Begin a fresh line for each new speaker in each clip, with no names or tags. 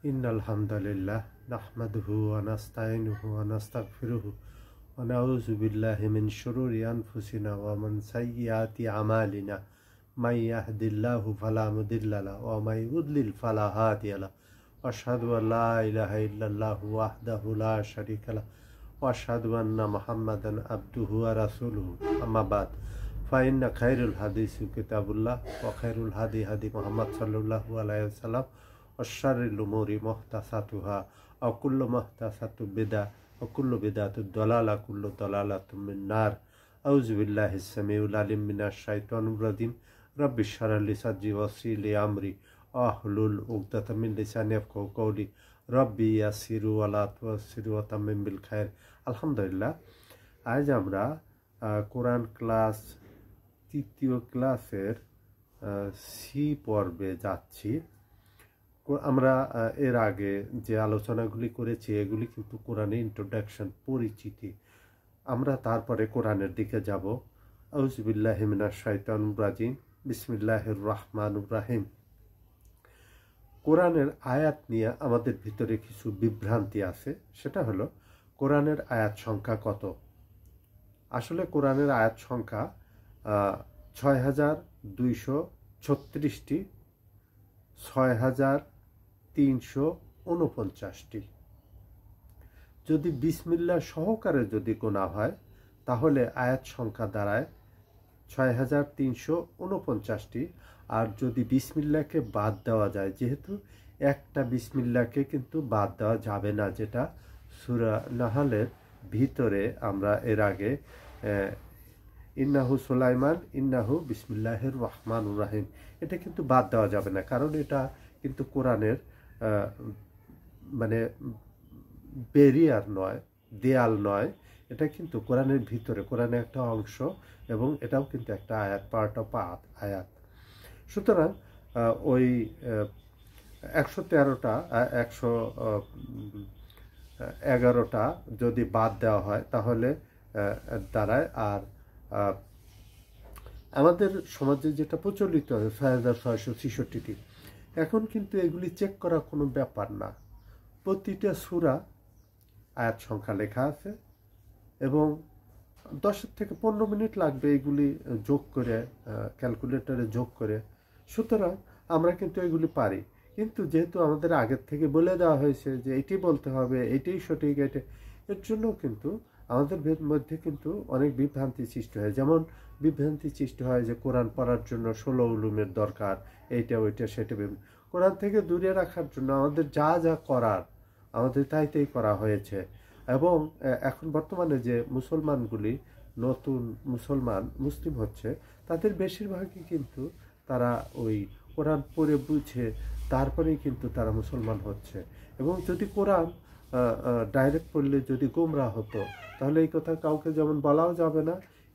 ইন্নাল হামদালিল্লাহ নাহমাদুহু ওয়া নাস্তাইনুহু ওয়া নাস্তাগফিরুহু ওয়া নাউযু বিল্লাহি মিন শুরুরি আনফুসিনা ওয়া মিন সাইয়্যাতি আমালিনা মান ইয়াহদিল্লাহু ফালা মুদিল্লা লাহু ওয়া মান ইউদ্লিল ফালা হাদিয়া লাহু আশহাদু আল লা ইলাহা ইল্লাল্লাহু ওয়াহদাহু লা শারীকা লাহু ওয়া আশহাদু আন্না মুহাম্মাদান আবদুহু ওয়া রাসূলুহু আম্মা বাদ ফাইন্না খায়রুল হাদিসি কিতাবুল্লাহ ওয়া খায়রুল হাদি হাদি মুহাম্মদ সাল্লাল্লাহু আলাইহি ওয়াসাল্লাম শাররিল উমুরি মুহদাসাতুহা ওয়া কুল্লু মুহদাসাতিন বিদআহ ওয়া কুল্লু বিদআতিন দালালা কুল্লু দালালাতিন মিন নার আউযু বিল্লাহিস সামিউল আলিম মিনাশ শাইতানির রাজিম রাব্বিশ ইশরাহ লি সাদরি ওয়াসসির লি আমরি আহলুল উকদাতাম মিন লিসানি ইয়াফকাহু কওলি রাব্বি ইয়াসসিরু ওয়া লা তুয়াসসিরু ওয়া তাম্মিম বিল খায়র। আলহামদুলিল্লাহ, আজ আমরা কোরআন ক্লাস তৃতীয় ক্লাসের সি পর্বে যাচ্ছি। আমরা এর আগে যে আলোচনাগুলি করেছি এগুলি কিন্তু কোরআনের ইন্ট্রোডাকশন, পরিচিতি। আমরা তারপরে কোরআনের দিকে যাব। আউযু বিল্লাহি মিনাশ শাইতানির রাজিম, বিসমিল্লাহির রহমানির রহিম। কোরআনের আয়াত নিয়ে আমাদের ভিতরে কিছু বিভ্রান্তি আছে। সেটা হলো কোরআনের আয়াত সংখ্যা কত। আসলে কোরআনের আয়াত সংখ্যা ৬,২৩৬টি, ৬,৩৪৯টি। যদি বিসমিল্লাহ সহকারে যদি গোনা হয় তাহলে আয়াত সংখ্যা দাঁড়ায় ৬,৩৪৯টি। আর যদি বিসমিল্লাহকে বাদ দেওয়া যায়, যেহেতু একটা বিসমিল্লাহকে কিন্তু বাদ দেওয়া যাবে না, যেটা সূরা নাহলের ভিতরে আমরা এর আগে ইন্নাহু সুলাইমান ইন্নাহু বিসমিল্লাহির রহমানির রহিম, এটা কিন্তু বাদ দেওয়া যাবে না, কারণ এটা কিন্তু কোরআনের মানে ব্যারিয়ার নয়, দেয়াল নয়, এটা কিন্তু কোরআনের ভিতরে, কোরআনের একটা অংশ, এবং এটাও কিন্তু একটা আয়াত, পার্ট অফ আয়াত। সুতরাং ওই ১১৩টা ১11টা যদি বাদ দেওয়া হয় তাহলে দাঁড়ায়। আর আমাদের সমাজে যেটা প্রচলিত হয় ৬,৬৬৬টি। এখন কিন্তু এগুলি চেক করা কোনো ব্যাপার না। প্রতিটা সূরা আয়াত সংখ্যা লেখা আছে এবং ১০ থেকে ১৫ মিনিট লাগবে এগুলি যোগ করে, ক্যালকুলেটরে যোগ করে। সুতরাং আমরা কিন্তু এগুলি পারি, কিন্তু যেহেতু আমাদের আগের থেকে বলে দেওয়া হয়েছে যে এটি বলতে হবে, এটাই সঠিক, এর জন্য কিন্তু আমাদের মধ্যে কিন্তু অনেক বিভ্রান্তি সৃষ্টি হয়। যেমন বিভ্রান্তি সৃষ্টি হয় যে কোরআন পড়ার জন্য ১৬ উলুমের দরকার, এইটা ওইটা সেটা। কোরআন থেকে দূরে রাখার জন্য আমাদের যা যা করার আমাদের তাই করা হয়েছে। এবং এখন বর্তমানে যে মুসলমানগুলি নতুন মুসলিম হচ্ছে, তাদের বেশিরভাগই কিন্তু তারা ওই কোরআন পড়ে বুঝে তারপরেই কিন্তু তারা মুসলমান হচ্ছে। এবং যদি কোরআন ডাইরেক্ট পড়লে যদি গোমরা হতো তাহলে এই কথা কাউকে যেমন বলাও যাবে না,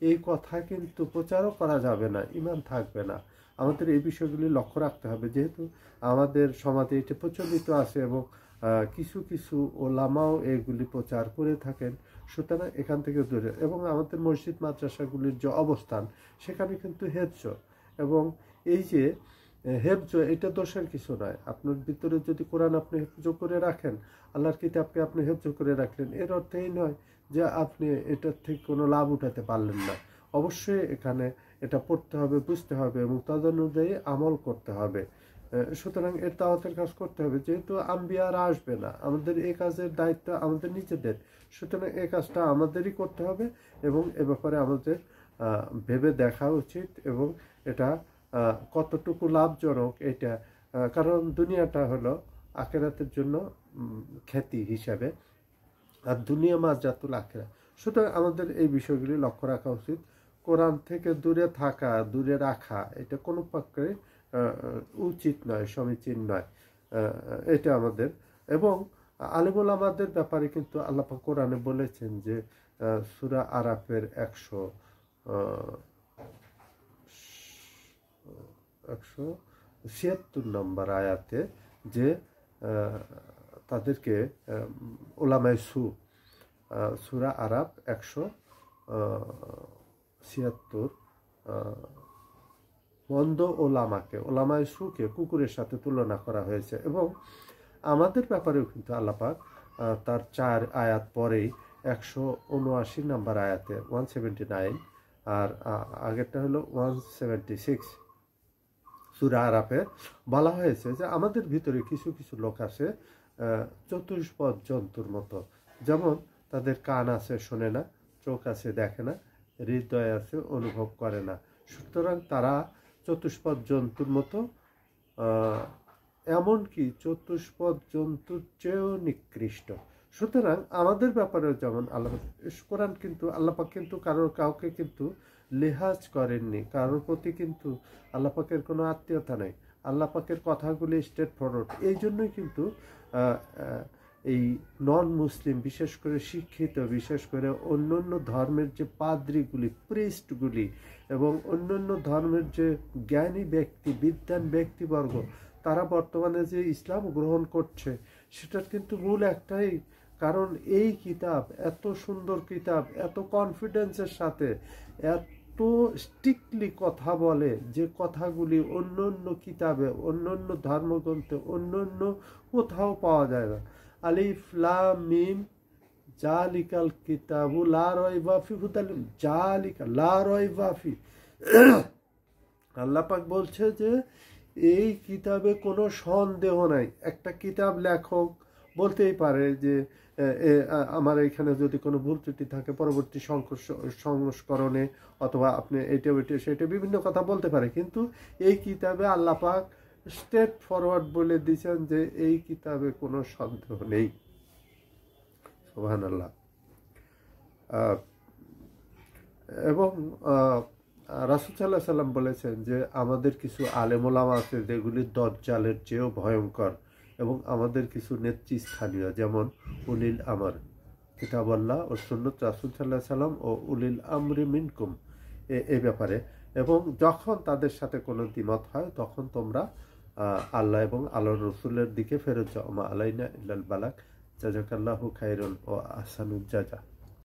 এই কথা কিন্তু প্রচারও করা যাবে না, ঈমান থাকবে না। আমাদের এই বিষয়গুলি লক্ষ্য রাখতে হবে, যেহেতু আমাদের সমাজে এটা প্রচলিত আছে এবং কিছু কিছু ওলামাও এগুলি প্রচার করে থাকেন। সুতরাং এখান থেকে দূরে, এবং আমাদের মসজিদ মাদ্রাসাগুলির যে অবস্থান সেখানে কিন্তু হেফজ, এবং এই যে হেফজ, এটা দোষের কিছু নয়। আপনার ভিতরে যদি কোরআন আপনি হেফজ করে রাখেন, আল্লাহর কিতাবকে আপনি হেফজ করে রাখলেন, এর অর্থ এই নয় যে আপনি এটার থেকে কোনো লাভ উঠাতে পারলেন না। অবশ্যই এখানে এটা পড়তে হবে, বুঝতে হবে এবং তদনুযায়ী আমল করতে হবে। সুতরাং এর দাওয়াতের কাজ করতে হবে। যেহেতু আম্বিয়ারা আসবে না, আমাদের এই কাজের দায়িত্ব আমাদের নিজেদের। সুতরাং এই কাজটা আমাদেরই করতে হবে এবং এ ব্যাপারে আমাদের ভেবে দেখা উচিত, এবং এটা কতটুকু লাভজনক এটা, কারণ দুনিয়াটা হলো আখিরাতের জন্য খ্যাতি হিসাবে, আর দুনিয়া মাজরাতুল আখিরা। সুতরাং আমাদের এই বিষয়গুলি লক্ষ্য রাখা উচিত। কোরআন থেকে দূরে থাকা, দূরে রাখা, এটা কোনো পক্ষে উচিত নয়, সমীচীন নয়, এটা আমাদের। এবং আলিমুল আমাদের ব্যাপারে কিন্তু আল্লাহ পাক কোরআনে বলেছেন যে সূরা আরাফের ১৭৬ নম্বর আয়াতে যে তাদেরকে ওলামায়ে সু, সূরা আরাফ ১৭৬ মন্দ ওলামায়ে সুকে কুকুরের সাথে তুলনা করা হয়েছে। এবং আমাদের ব্যাপারেও কিন্তু আল্লাহ পাক তার 4 আয়াত পরেই 179 নম্বর আয়াতে 179, আর আগেরটা হলো 176 সূরা আরাফে বলা হয়েছে যে আমাদের ভিতরে কিছু কিছু লোক আছে চতুষ্পদ জন্তুর মতো, যেমন তাদের কান আছে শোনে না, চোখ আছে দেখে না, হৃদয় আছে অনুভব করে না, সুতরাং তারা চতুষ্পদ জন্তুর মতো, এমনকি চতুষ্পদ জন্তুর চেয়েও নিকৃষ্ট। সুতরাং আমাদের ব্যাপারেও যেমন আল্লাহ কোরআন কিন্তু আল্লাপাক কিন্তু কাউকে কিন্তু লেহাজ করেননি, কারোর প্রতি কিন্তু আল্লাপাকের কোনো আত্মীয়তা নেই। আল্লাপাকের কথাগুলি স্ট্রেট ফরওয়ার্ড। এই জন্যই কিন্তু এই নন মুসলিম, বিশেষ করে শিক্ষিত, বিশেষ করে অন্য অন্য ধর্মের যে পাদ্রীগুলি, প্রিস্টগুলি এবং অন্যান্য ধর্মের যে জ্ঞানী ব্যক্তি, বিদ্বান ব্যক্তিবর্গ, তারা বর্তমানে যে ইসলাম গ্রহণ করছে সেটার কিন্তু মূল একটাই কারণ, এই কিতাব এত সুন্দর কিতাব, এত কনফিডেন্সের সাথে এত স্ট্রিক্টলি কথা বলে যে কথাগুলি অন্য অন্য কিতাবে, অন্য অন্য ধর্মগ্রন্থে, অন্য অন্য কোথাও পাওয়া যায় না। আলিফ লাম মিম জালিকাল কিতাবু লা রাইবা ফি হুদাল জালিকা লা রাইবা ফি। আল্লাহ পাক বলছে যে এই কিতাবে কোনো সন্দেহ নাই। একটা কিতাব লেখক বলতেই পারে যে আমার এখানে যদি কোনো ভুল ত্রুটি থাকে পরবর্তী সংস্করণে, অথবা আপনি এটা ওইটা সেটা বিভিন্ন কথা বলতে পারে, কিন্তু এই কিতাবে আল্লাহ পাক স্ট্রেট ফরওয়ার্ড বলে দিয়েছেন যে এই কিতাবে কোনো সন্দেহ নেই। সুবহানাল্লাহ। এবং রাসূল সাল্লাল্লাহু আলাইহি সাল্লাম বলেছেন যে আমাদের কিছু আলেম ওলামা আছে যেগুলি দজ্জালের চেয়েও ভয়ঙ্কর, এবং আমাদের কিছু নেতৃস্থানীয় যেমন উলিল আমর, কিতাবুল্লাহ ও সুন্নাত রাসূল সাল্লাল্লাহু আলাইহি সাল্লাম ও উলিল আমরি মিনকুম, এই ব্যাপারে। এবং যখন তাদের সাথে কোনো দ্বিমত হয় তখন তোমরা আল্লাহ এবং আল্লাহর রসুলের দিকে ফেরত যাও। মা আলাইনা ইল্লাল বালাগ, জাযাকাল্লাহু খাইরান ও আহসানুল জাযা।